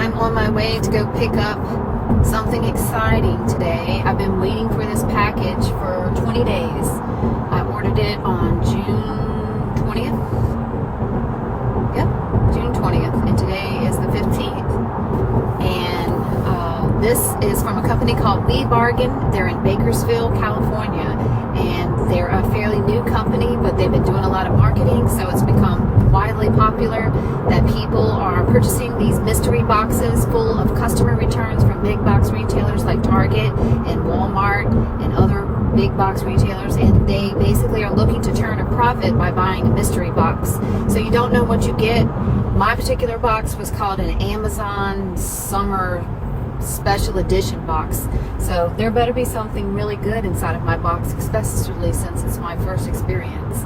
I'm on my way to go pick up something exciting today. I've been waiting for this package for 20 days. I ordered it on June 20th. Yep, June 20th. And today is the 15th. And this is from a company called WiBargain. They're in Bakersfield, California. And they're a fairly new company, but they've been doing a lot of marketing, so it's become widely popular that people are purchasing these mystery boxes full of customer returns from big box retailers like Target and Walmart and other big box retailers, and they basically are looking to turn a profit by buying a mystery box. So you don't know what you get. My particular box was called an Amazon Summer Special Edition box. So there better be something really good inside of my box, especially since it's my first experience.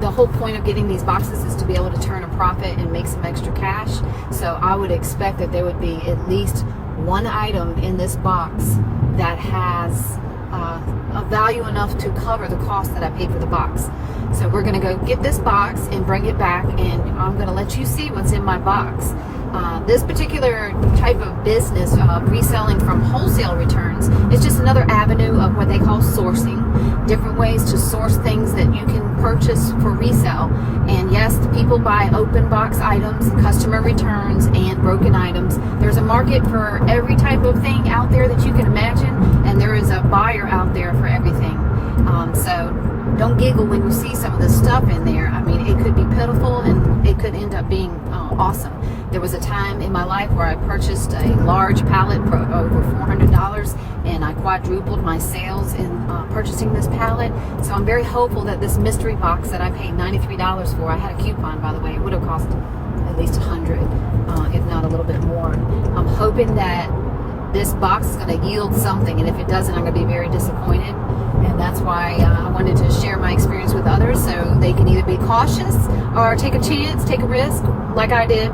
The whole point of getting these boxes is to be able to turn a profit and make some extra cash. So I would expect that there would be at least one item in this box that has a value enough to cover the cost that I paid for the box. So we're going to go get this box and bring it back, and I'm going to let you see what's in my box. This particular type of business, reselling from wholesale returns, is just another avenue of what they call sourcing, different ways to source things that you can purchase for resale. And yes, people buy open box items, customer returns, and broken items. There's a market for every type of thing out there that you can imagine, and there is a buyer out there for everything. So don't giggle when you see some of this stuff in there. I mean, it could be pitiful and it could end up being awesome. There was a time in my life where I purchased a large pallet for over $400, and I quadrupled my sales in purchasing this pallet. So I'm very hopeful that this mystery box that I paid $93 for, I had a coupon, by the way, it would have cost at least $100, if not a little bit more. I'm hoping that this box is going to yield something, and if it doesn't, I'm going to be very disappointed. And that's why I wanted to share my experience with others, so they can either be cautious or take a chance, take a risk like I did.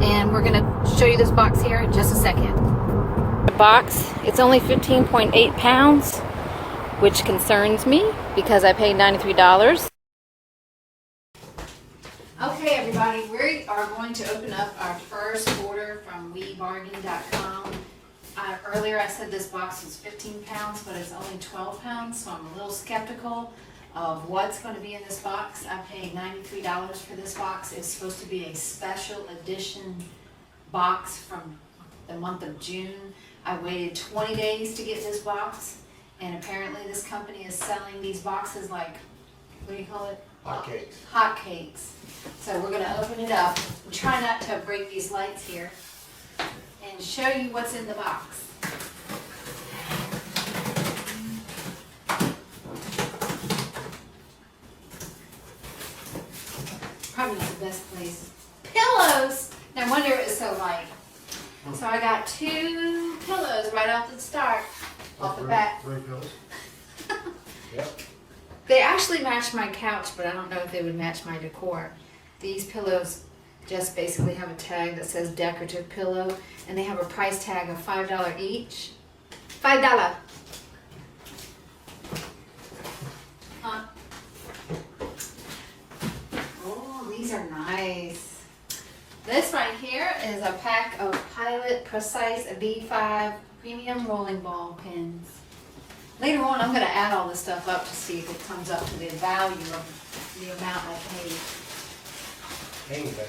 And we're going to show you this box here in just a second. The box, it's only 15.8 pounds, which concerns me because I paid $93. Okay, everybody, we are going to open up our first order from WiBargain.com. Earlier I said this box was 15 pounds, but it's only 12 pounds, so I'm a little skeptical of what's going to be in this box. I paid $93 for this box. It's supposed to be a special edition box from the month of June. I waited 20 days to get this box, and apparently this company is selling these boxes like, what do you call it? Hotcakes. Hotcakes. So we're going to open it up and try not to break these lights here and show you what's in the box. Probably not the best place. Pillows! No wonder it was so light. So I got 2 pillows right off the start, off the bat. 3 pillows. Yep. They actually match my couch, but I don't know if they would match my decor. These pillows just basically have a tag that says decorative pillow, and they have a price tag of $5 each. $5. Oh, these are nice. This right here is a pack of Pilot Precise V5 premium rolling ball pins. Later on, I'm going to add all this stuff up to see if it comes up to the value of the amount I paid. Hanging basket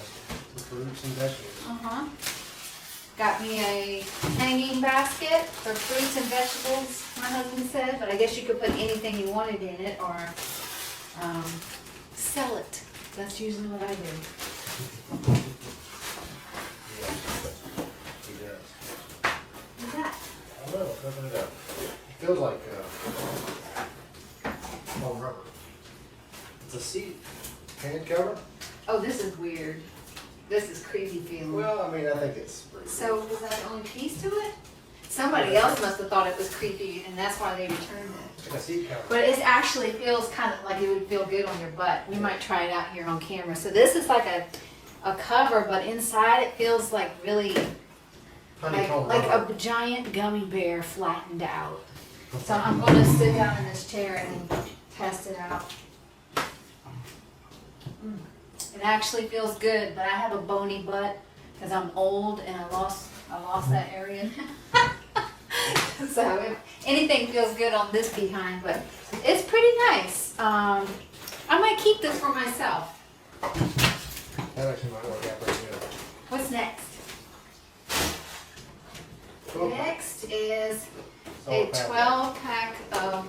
for fruits and vegetables. Got me a hanging basket for fruits and vegetables, my husband said, but I guess you could put anything you wanted in it or sell it. That's usually what I do. He does. What's that? I don't know, open it up. It feels like foam rubber. It's a seat hand cover. Oh, this is weird. This is creepy feeling. Well, I mean, I think it's pretty So was that the only piece to it? Somebody else must have thought it was creepy, and that's why they returned it. It's like a seat cover. But it actually feels kind of like it would feel good on your butt. We might try it out here on camera. So this is like a cover, but inside it feels like really like a giant gummy bear flattened out. So I'm going to sit down in this chair and test it out. It actually feels good, but I have a bony butt, because I'm old and I lost that area. So if anything feels good on this behind, but it's pretty nice. I might keep this for myself. That actually might work out pretty good. What's next? Next is Solar a path 12-pack of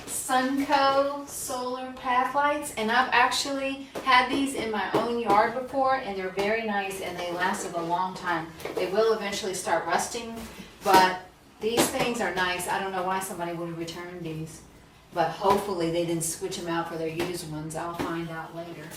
Sunco solar path lights, and I've actually had these in my own yard before, and they're very nice and they lasted a long time. They will eventually start rusting, but these things are nice. I don't know why somebody would have returned these, but hopefully they didn't switch them out for their used ones. I'll find out later.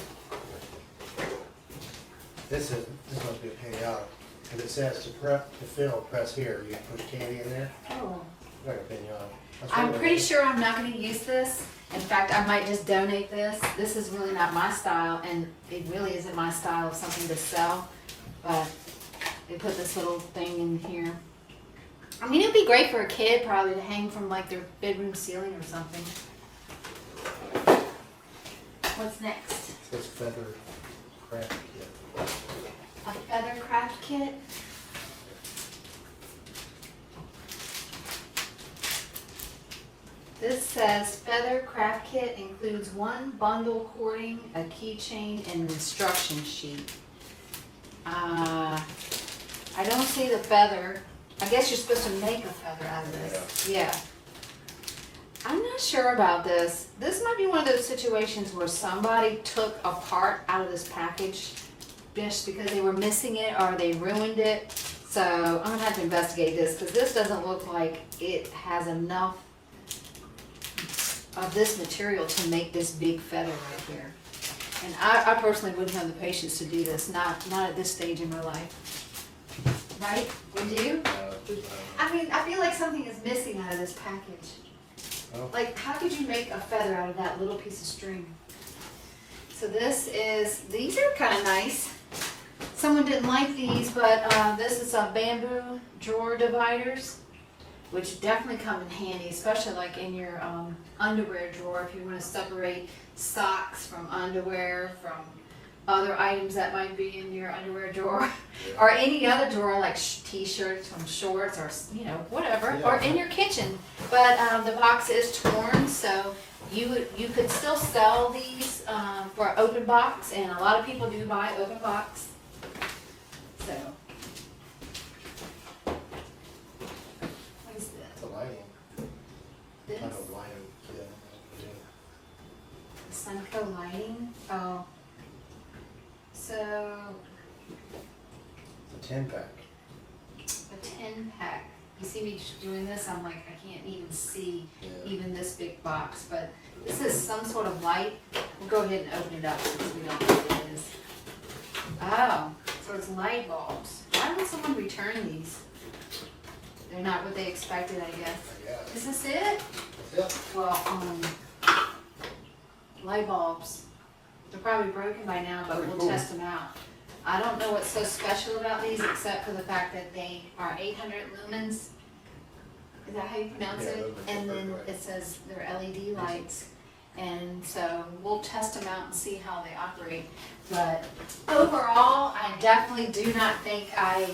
This must be a pain out. And it says to fill, press here. You push candy in there. Oh. Like a pinata. I'm pretty sure I'm not going to use this. In fact, I might just donate this. This is really not my style, and it really isn't my style of something to sell. But they put this little thing in here. I mean, it'd be great for a kid probably to hang from like their bedroom ceiling or something. What's next? It says feather craft kit. A feather craft kit. This says feather craft kit includes one bundle cording, a keychain, and an instruction sheet. I don't see the feather. I guess you're supposed to make a feather out of this. Yeah. I'm not sure about this. This might be one of those situations where somebody took a part out of this package just because they were missing it or they ruined it. So I'm gonna have to investigate this because this doesn't look like it has enough of this material to make this big feather right here. And I personally wouldn't have the patience to do this, not at this stage in my life. Right? Would you? I mean, I feel like something is missing out of this package. Oh. Like, how could you make a feather out of that little piece of string? So these are kind of nice. Someone didn't like these, but this is a bamboo drawer dividers, which definitely come in handy, especially like in your underwear drawer if you want to separate socks from underwear, from other items that might be in your underwear drawer, or any other drawer like t-shirts from shorts or whatever, or in your kitchen. But the box is torn, so you could still sell these for open box, and a lot of people do buy open box. So, what is this? It's a lighting. This Kind of lighting kit. Sunco lighting. Oh, so It's a 10-pack. a 10-pack. You see me doing this? I'm like, I can't even see even this big box. But this is some sort of light. We'll go ahead and open it up since we don't know what it is. Oh, so it's light bulbs. Why would someone return these? They're not what they expected, I guess. Yeah. Is this it? That's it. Well, light bulbs. They're probably broken by now, but we'll test them out. I don't know what's so special about these except for the fact that they are 800 lumens. Is that how you pronounce it? And then it says they're LED lights. And so we'll test them out and see how they operate. But overall, I definitely do not think I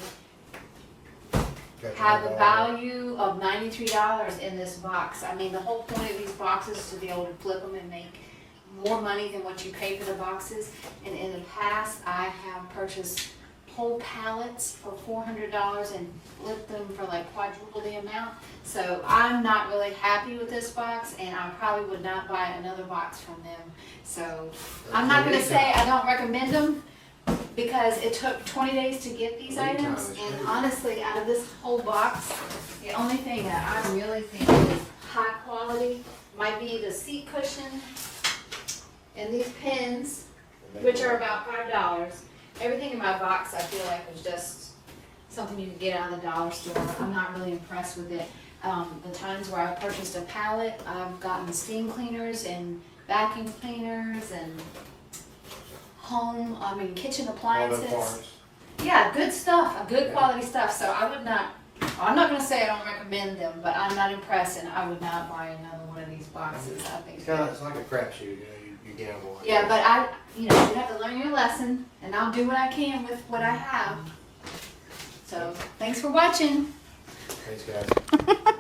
have a value of $93 in this box. I mean, the whole point of these boxes is to be able to flip them and make more money than what you pay for the boxes. And in the past, I have purchased whole pallets for $400 and flipped them for like quadruple the amount. So I'm not really happy with this box, and I probably would not buy another box from them. So I'm not going to say I don't recommend them, because it took 20 days to get these items, and honestly, out of this whole box, the only thing that I really think is high quality might be the seat cushion and these pins, which are about $5. Everything in my box I feel like was just something you could get out of the dollar store. I'm not really impressed with it. The times where I purchased a pallet, I've gotten steam cleaners and vacuum cleaners and kitchen appliances. Yeah, good stuff, good quality stuff. So I would not, I'm not going to say I don't recommend them, but I'm not impressed, and I would not buy another one of these boxes. I think It's like a crapshoot, you gamble. Yeah, but you have to learn your lesson, and I'll do what I can with what I have. So thanks for watching. Thanks, guys.